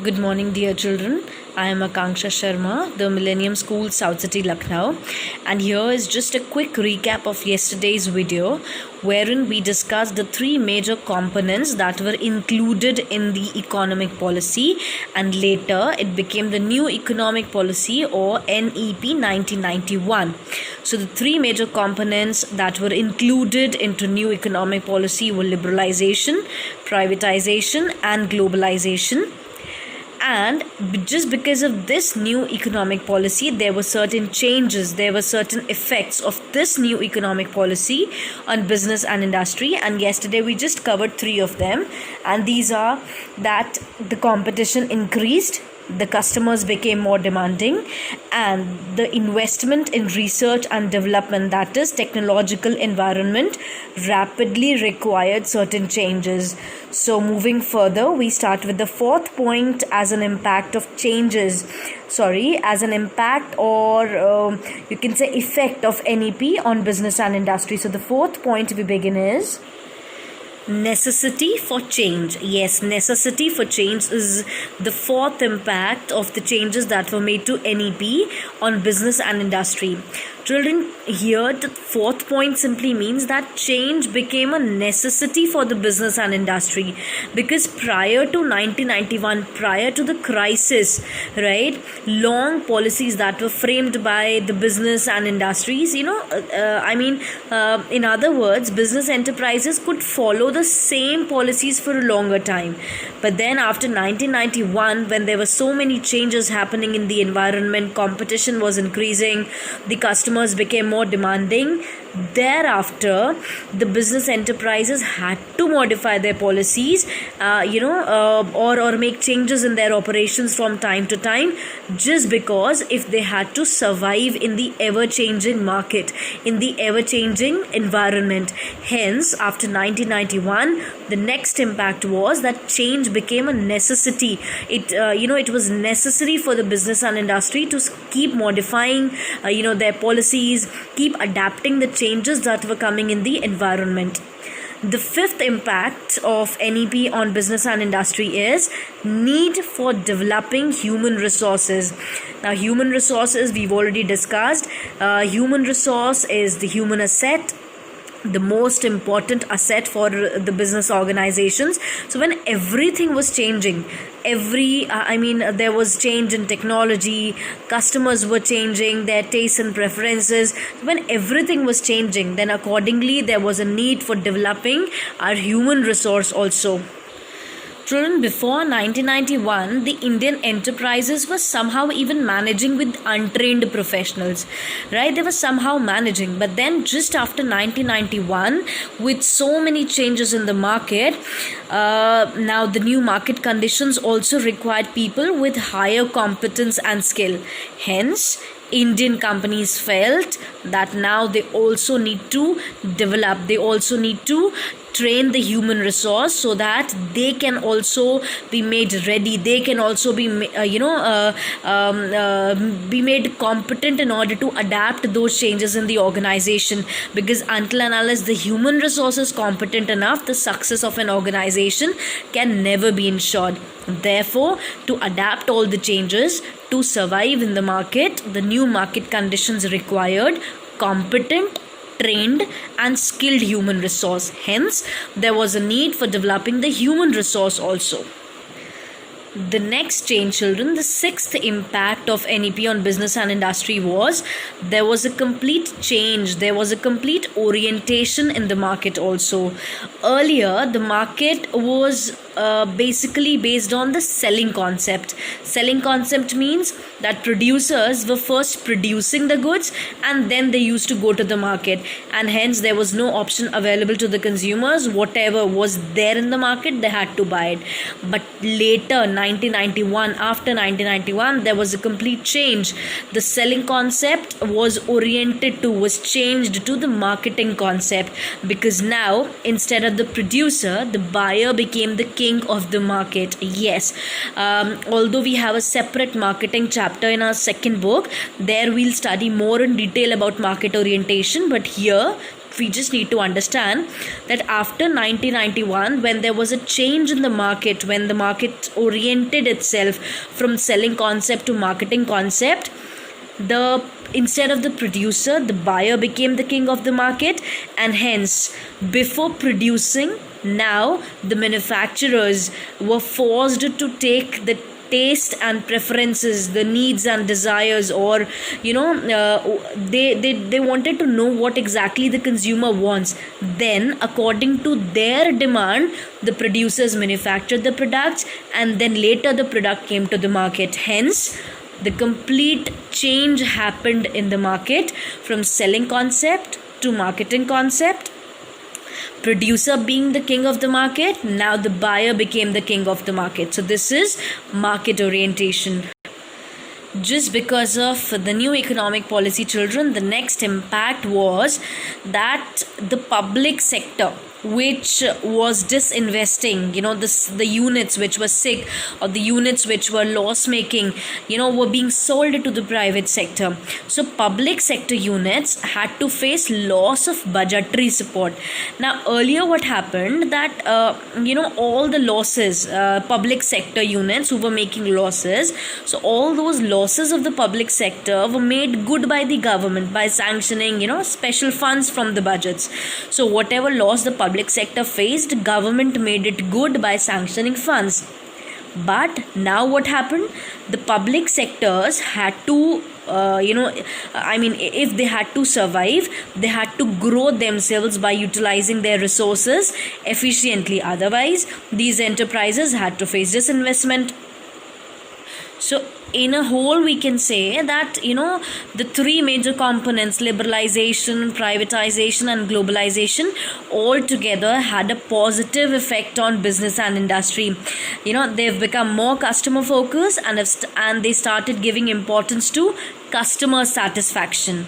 Good morning, dear children. I am Akanksha Sharma, the Millennium School, South City, Lucknow. And here is just a quick recap of yesterday's video, wherein we discussed the three major components that were included in the economic policy, and later it became the New Economic Policy or NEP 1991. So the three major components that were included into New Economic Policy were liberalization, privatization, and globalization. And just because of this new economic policy, there were certain changes, there were certain effects of this new economic policy on business and industry. And yesterday we just covered three of them, and these are that the competition increased, the customers became more demanding, and the investment in research and development, that is technological environment, rapidly required certain changes. So moving further, we start with the fourth point as an impact of changes, as an impact or you can say effect of NEP on business and industry. So the fourth point we begin is necessity for change. Yes, necessity for change is the fourth impact of the changes that were made to NEP on business and industry. Children, here the fourth point simply means that change became a necessity for the business and industry, because prior to 1991, prior to the crisis, right, long policies that were framed by the business and industries, in other words, business enterprises could follow the same policies for a longer time. But then after 1991, when there were so many changes happening in the environment, competition was increasing, the customers became more demanding. Thereafter, the business enterprises had to modify their policies, or make changes in their operations from time to time, just because if they had to survive in the ever-changing market, in the ever-changing environment. Hence, after 1991, the next impact was that change became a necessity. It was necessary for the business and industry to keep modifying, their policies, keep adapting the changes that were coming in the environment. The fifth impact of NEP on business and industry is need for developing human resources. Now, human resources we've already discussed. Human resource is the human asset, the most important asset for the business organizations. So when everything was changing, there was change in technology, customers were changing their tastes and preferences. When everything was changing, then accordingly there was a need for developing our human resource also. Children, before 1991, the Indian enterprises were somehow even managing with untrained professionals, right? They were somehow managing. But then just after 1991, with so many changes in the market, now the new market conditions also required people with higher competence and skill. Hence, Indian companies felt that now they also need to develop, they also need to train the human resource so that they can also be made ready, they can also be be made competent in order to adapt those changes in the organization. Because until and unless the human resource is competent enough, the success of an organization can never be ensured. Therefore, to adapt all the changes, to survive in the market, the new market conditions required competent, trained and skilled human resource. Hence, there was a need for developing the human resource also. The next change, children, the sixth impact of NEP on business and industry was there was a complete change, there was a complete orientation in the market also. Earlier, the market was basically based on the selling concept. Selling concept means that producers were first producing the goods and then they used to go to the market, and hence there was no option available to the consumers. Whatever was there in the market, they had to buy it. But later, 1991, after 1991, there was a complete change. The selling concept was changed to the marketing concept, because now instead of the producer, the buyer became the king of the market. Yes, although we have a separate marketing chapter in our second book, there we'll study more in detail about market orientation, but here we just need to understand that after 1991, when there was a change in the market, when the market oriented itself from selling concept to marketing concept, the instead of the producer, the buyer became the king of the market, and hence before producing, now the manufacturers were forced to take the taste and preferences, the needs and desires, or they wanted to know what exactly the consumer wants. Then according to their demand, the producers manufactured the products, and then later the product came to the market. Hence the complete change happened in the market from selling concept to marketing concept. Producer being the king of the market, now the buyer became the king of the market. So this is market orientation. Just because of the new economic policy, children, the next impact was that the public sector, which was disinvesting, the units which were sick, or the units which were loss making, were being sold to the private sector. So public sector units had to face loss of budgetary support. Now earlier what happened, that all the losses, public sector units who were making losses, so all those losses of the public sector were made good by the government by sanctioning special funds from the budgets. So whatever loss the public sector faced, government made it good by sanctioning funds. But now what happened, the public sectors had to if they had to survive, they had to grow themselves by utilizing their resources efficiently. Otherwise these enterprises had to face disinvestment. So in a whole, we can say that the three major components, liberalization, privatization and globalization, all together had a positive effect on business and industry. They've become more customer focused, and they started giving importance to customer satisfaction.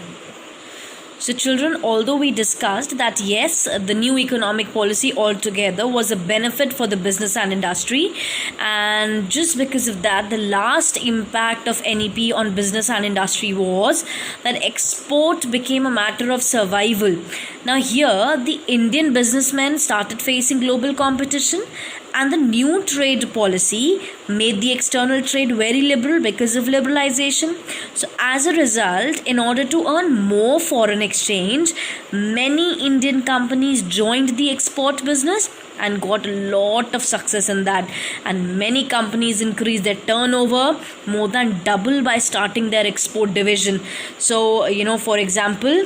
So children, although we discussed that yes, the new economic policy altogether was a benefit for the business and industry, and just because of that, the last impact of NEP on business and industry was that export became a matter of survival. Now here, the Indian businessmen started facing global competition, and the new trade policy made the external trade very liberal because of liberalization. So as a result, in order to earn more foreign exchange, many Indian companies joined the export business and got a lot of success in that, and many companies increased their turnover more than double by starting their export division. So for example,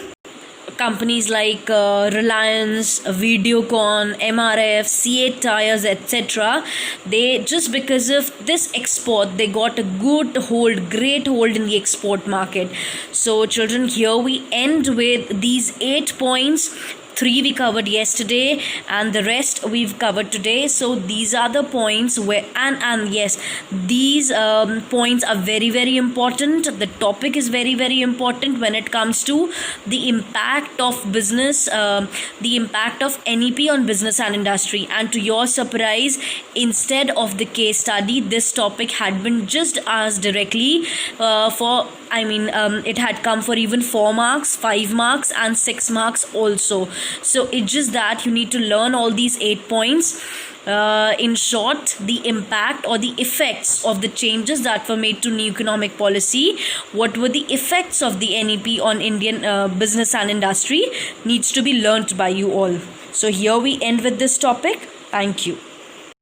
companies like Reliance, Videocon, MRF, C8 Tires, etc. They, just because of this export, they got a great hold in the export market. So children, here we end with these 8 points. 3 we covered yesterday and the rest we've covered today. So these are the points where and yes, these points are very, very important. The topic is very, very important when it comes to the impact of business, the impact of NEP on business and industry. And to your surprise, instead of the case study, this topic had been just asked directly it had come for even 4 marks, 5 marks and 6 marks also. So it's just that you need to learn all these 8 points. In short, the impact or the effects of the changes that were made to new economic policy, what were the effects of the NEP on Indian business and industry, needs to be learnt by you all. So here we end with this topic. Thank you.